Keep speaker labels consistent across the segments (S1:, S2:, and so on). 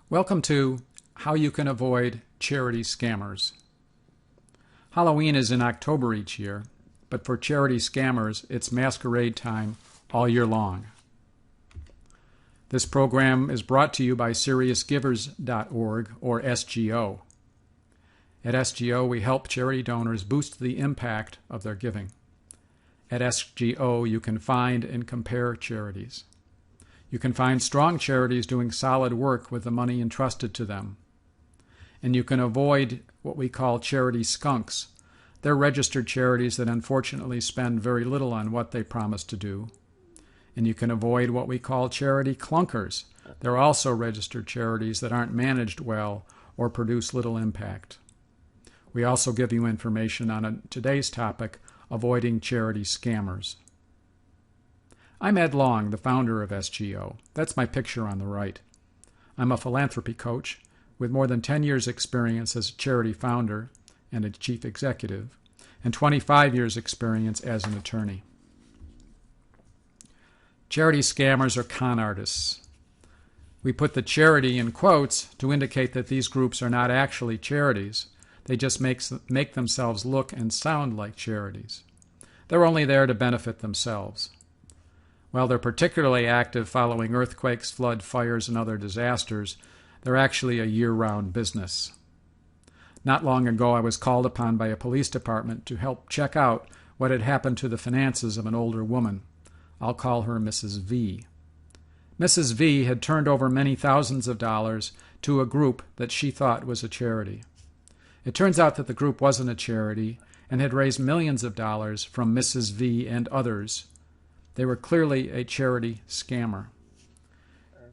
S1: Welcome to How You Can Avoid Charity Scammers. Halloween is in October each year, but for charity scammers, it's masquerade time all year long. This program is brought to you by SeriousGivers.org, or SGO. At SGO, we help charity donors boost the impact of their giving. At SGO, you can find and compare charities. You can find strong charities doing solid work with the money entrusted to them. And you can avoid what we call charity skunks. They're registered charities that unfortunately spend very little on what they promise to do. And you can avoid what we call charity clunkers. They're also registered charities that aren't managed well or produce little impact. We also give you information on today's topic, avoiding charity scammers. I'm Ed Long, the founder of SGO. That's my picture on the right. I'm a philanthropy coach with more than 10 years' experience as a charity founder and a chief executive, and 25 years' experience as an attorney. Charity scammers are con artists. We put the charity in quotes to indicate that these groups are not actually charities. They just make themselves look and sound like charities. They're only there to benefit themselves. While they're particularly active following earthquakes, flood, fires, and other disasters, they're actually a year-round business. Not long ago, I was called upon by a police department to help check out what had happened to the finances of an older woman. I'll call her Mrs. V. Mrs. V had turned over many thousands of dollars to a group that she thought was a charity. It turns out that the group wasn't a charity and had raised millions of dollars from Mrs. V and others. They were clearly a charity scammer.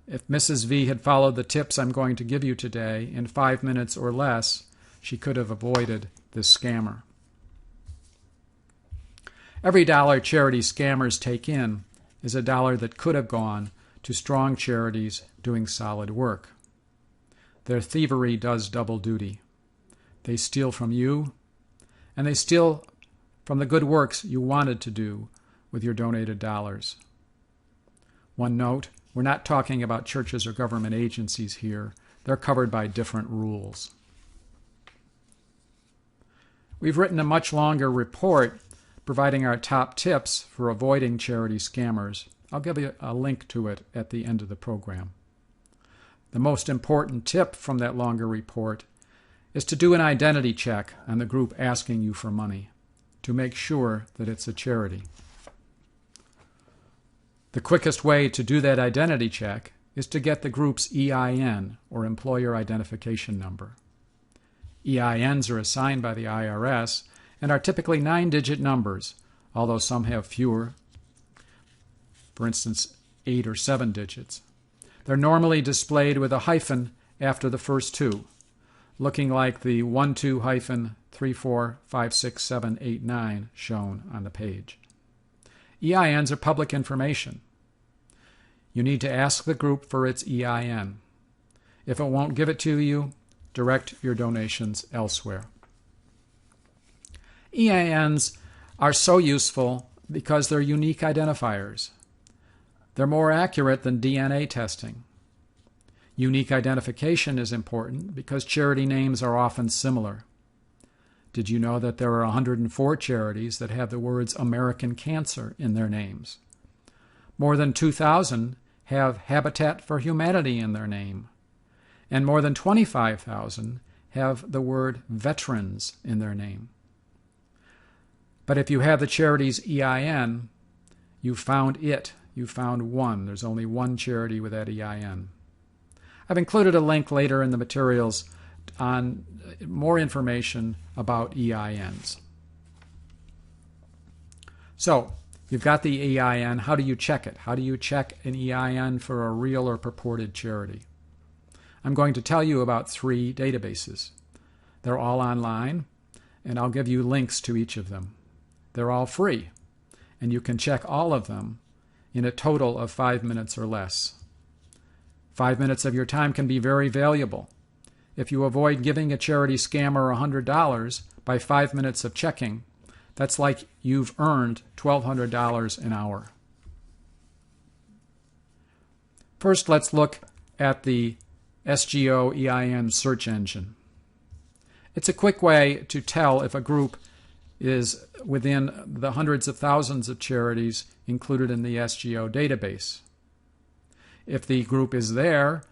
S1: If Mrs. V had followed the tips I'm going to give you today in 5 minutes or less, she could have avoided this scammer. Every dollar charity scammers take in is a dollar that could have gone to strong charities doing solid work. Their thievery does double duty. They steal from you, and they steal from the good works you wanted to do with your donated dollars. One note, we're not talking about churches or government agencies here. They're covered by different rules. We've written a much longer report providing our top tips for avoiding charity scammers. I'll give you a link to it at the end of the program. The most important tip from that longer report is to do an identity check on the group asking you for money to make sure that it's a charity. The quickest way to do that identity check is to get the group's EIN, or Employer Identification Number. EINs are assigned by the IRS and are typically 9-digit numbers, although some have fewer, for instance, 8 or 7 digits. They're normally displayed with a hyphen after the first two, looking like the 12-345678 shown on the page. EINs are public information. You need to ask the group for its EIN. If it won't give it to you, direct your donations elsewhere. EINs are so useful because they're unique identifiers. They're more accurate than DNA testing. Unique identification is important because charity names are often similar. Did you know that there are 104 charities that have the words American Cancer in their names? More than 2,000 have Habitat for Humanity in their name. And more than 25,000 have the word Veterans in their name. But if you have the charity's EIN, you found it. You found one. There's only one charity with that EIN. I've included a link later in the materials on more information about EINs. So, you've got the EIN. How do you check it? How do you check an EIN for a real or purported charity? I'm going to tell you about 3 databases. They're all online, and I'll give you links to each of them. They're all free, and you can check all of them in a total of 5 minutes or less. 5 minutes of your time can be very valuable. If you avoid giving a charity scammer $100 by 5 minutes of checking, that's like you've earned $1,200 an hour. First, let's look at the SGO EIN search engine. It's a quick way to tell if a group is within the hundreds of thousands of charities included in the SGO database. If the group is there,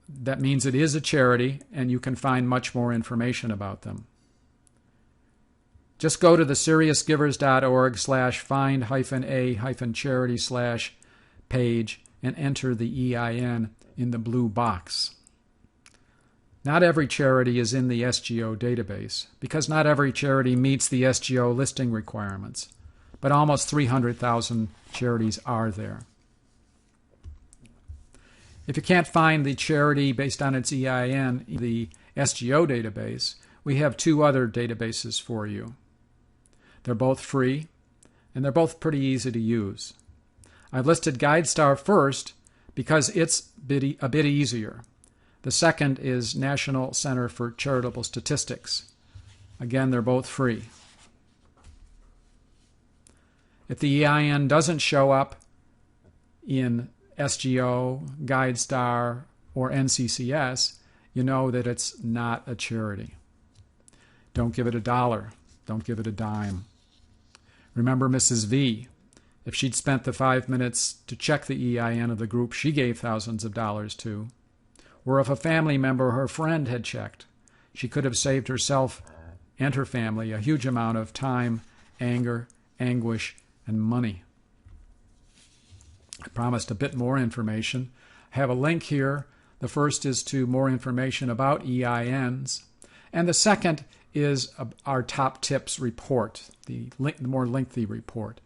S1: that means it is a charity, and you can find much more information about them. Just go to the seriousgivers.org/find-a-charity/ page and enter the EIN in the blue box. Not every charity is in the SGO database, because not every charity meets the SGO listing requirements, but almost 300,000 charities are there. If you can't find the charity based on its EIN in the SGO database, we have two other databases for you. They're both free, and they're both pretty easy to use. I've listed GuideStar first because it's a bit easier. The second is National Center for Charitable Statistics. Again, they're both free. If the EIN doesn't show up in SGO, GuideStar, or NCCS, you know that it's not a charity. Don't give it $1. Don't give it a dime. Remember Mrs. V. If she'd spent the 5 minutes to check the EIN of the group she gave thousands of dollars to, or if a family member or her friend had checked, she could have saved herself and her family a huge amount of time, anger, anguish, and money. I promised a bit more information. I have a link here. The first is to more information about EINs, and the second is our top tips report, the more lengthy report.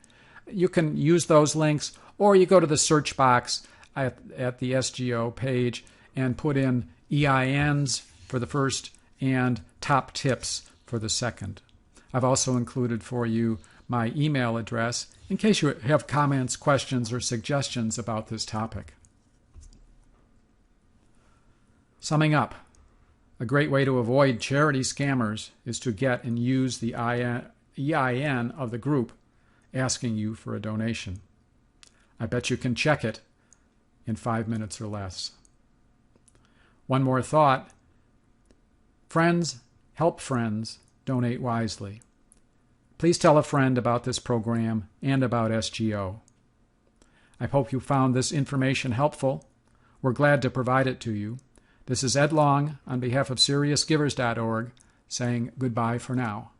S1: You can use those links, or you go to the search box at the SGO page and put in EINs for the first and top tips for the second. I've also included for you my email address in case you have comments, questions, or suggestions about this topic. Summing up, a great way to avoid charity scammers is to get and use the EIN of the group asking you for a donation. I bet you can check it in 5 minutes or less. One more thought. Friends, help friends, donate wisely. Please tell a friend about this program and about SGO. I hope you found this information helpful. We're glad to provide it to you. This is Ed Long on behalf of SeriousGivers.org saying goodbye for now.